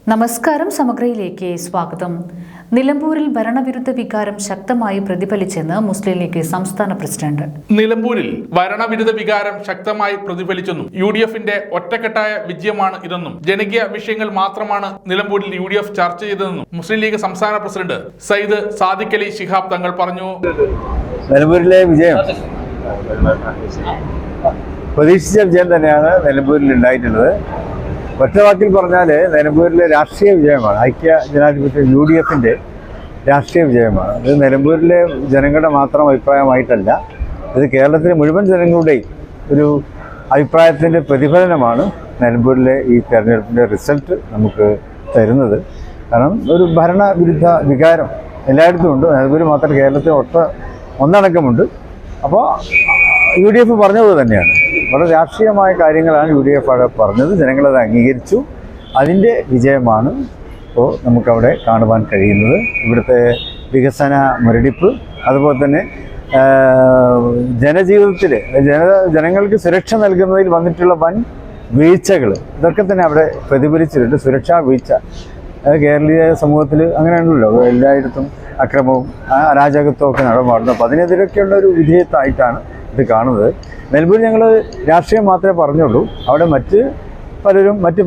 നമസ്കാരം. സമഗ്രയിലേക്ക് സ്വാഗതം. നിലമ്പൂരിൽ ഭരണവിരുദ്ധ വികാരം ശക്തമായി പ്രതിഫലിച്ചെന്ന് മുസ്ലിം ലീഗ് സംസ്ഥാന പ്രസിഡന്റ്. നിലമ്പൂരിൽ ഭരണവിരുദ്ധ വികാരം ശക്തമായി പ്രതിഫലിച്ചെന്നും UDFന്റെ ഒറ്റക്കെട്ടായ വിജയമാണ് ഇതെന്നും ജനകീയ വിഷയങ്ങൾ മാത്രമാണ് നിലമ്പൂരിൽ UDF ചർച്ച ചെയ്തതെന്നും മുസ്ലിം ലീഗ് സംസ്ഥാന പ്രസിഡന്റ് സയ്യിദ് സാദിഖ് അലി ശിഹാബ് തങ്ങൾ പറഞ്ഞു. നിലമ്പൂരിലെ വിജയം പ്രതീക്ഷിച്ച വിജയം തന്നെയാണ് നിലമ്പൂരിൽ ഉണ്ടായിട്ടുള്ളത്. ഒറ്റവാക്കിൽ പറഞ്ഞാൽ നിലമ്പൂരിലെ രാഷ്ട്രീയ വിജയമാണ്. ഐക്യ ജനാധിപത്യ UDFന്റെ രാഷ്ട്രീയ വിജയമാണ്. ഇത് നിലമ്പൂരിലെ ജനങ്ങളുടെ മാത്രം അഭിപ്രായമായിട്ടല്ല, ഇത് കേരളത്തിലെ മുഴുവൻ ജനങ്ങളുടെയും ഒരു അഭിപ്രായത്തിൻ്റെ പ്രതിഫലനമാണ് നിലമ്പൂരിലെ ഈ തെരഞ്ഞെടുപ്പിൻ്റെ റിസൾട്ട് നമുക്ക് തരുന്നത്. കാരണം ഒരു ഭരണവിരുദ്ധ വികാരം എല്ലായിടത്തും ഉണ്ട്, നിലമ്പൂർ മാത്രം കേരളത്തിൽ ഒന്നടക്കമുണ്ട്. അപ്പോൾ UDF പറഞ്ഞത് തന്നെയാണ്, വളരെ രാഷ്ട്രീയമായ കാര്യങ്ങളാണ് UDF അവിടെ പറഞ്ഞത്. ജനങ്ങളത് അംഗീകരിച്ചു. അതിൻ്റെ വിജയമാണ് ഇപ്പോൾ നമുക്കവിടെ കാണുവാൻ കഴിയുന്നത്. ഇവിടുത്തെ വികസന മുരടിപ്പ്, അതുപോലെ തന്നെ ജനജീവിതത്തിൽ ജനങ്ങൾക്ക് സുരക്ഷ നൽകുന്നതിൽ വന്നിട്ടുള്ള വൻ വീഴ്ചകൾ, ഇതൊക്കെ തന്നെ അവിടെ പ്രതിഫലിച്ചിട്ടുണ്ട്. സുരക്ഷാ വീഴ്ച കേരളീയ സമൂഹത്തിൽ അങ്ങനെയാണല്ലോ, എല്ലായിടത്തും അക്രമവും അരാജകത്വവും ഒക്കെ നടമാടുന്നു. അപ്പോൾ അതിനെതിരൊക്കെയുള്ള ഒരു വിധേയത്തായിട്ടാണ് ഇത് കാണുന്നത്. നിലമ്പൂർ ഞങ്ങൾ രാഷ്ട്രീയം മാത്രമേ പറഞ്ഞുള്ളൂ. അവിടെ മറ്റ്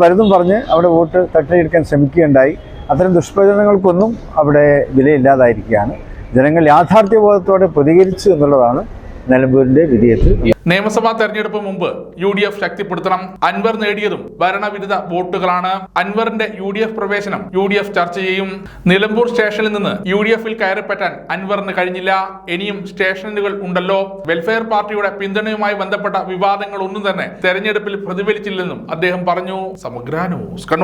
പലതും പറഞ്ഞ് അവിടെ വോട്ട് തട്ടിയെടുക്കാൻ ശ്രമിക്കുകയുണ്ടായി. അത്തരം ദുഷ്പ്രചരണങ്ങൾക്കൊന്നും അവിടെ വിലയില്ലാതായിരിക്കുകയാണ്. ജനങ്ങൾ യാഥാർത്ഥ്യബോധത്തോടെ പ്രതികരിച്ചു എന്നുള്ളതാണ് നിലമ്പൂരിന്റെ വിജയത്തിൽ. നിയമസഭാ തെരഞ്ഞെടുപ്പ് മുമ്പ് UDF ശക്തിപ്പെടുത്തണം. അൻവർ നേടിയതും ഭരണവിരുദ്ധ വോട്ടുകളാണ്. അൻവറിന്റെ UDF പ്രവേശനം UDF ചർച്ച ചെയ്യും. നിലമ്പൂർ സ്റ്റേഷനിൽ നിന്ന് UDFൽ കയറിപ്പറ്റാൻ അൻവറിന് കഴിഞ്ഞില്ല. ഇനിയും സ്റ്റേഷനുകൾ ഉണ്ടല്ലോ. വെൽഫെയർ പാർട്ടിയുടെ പിന്തുണയുമായി ബന്ധപ്പെട്ട വിവാദങ്ങൾ ഒന്നും തന്നെ തെരഞ്ഞെടുപ്പിൽ പ്രതിഫലിച്ചില്ലെന്നും അദ്ദേഹം പറഞ്ഞു. സമഗ്ര ന്യൂസ്.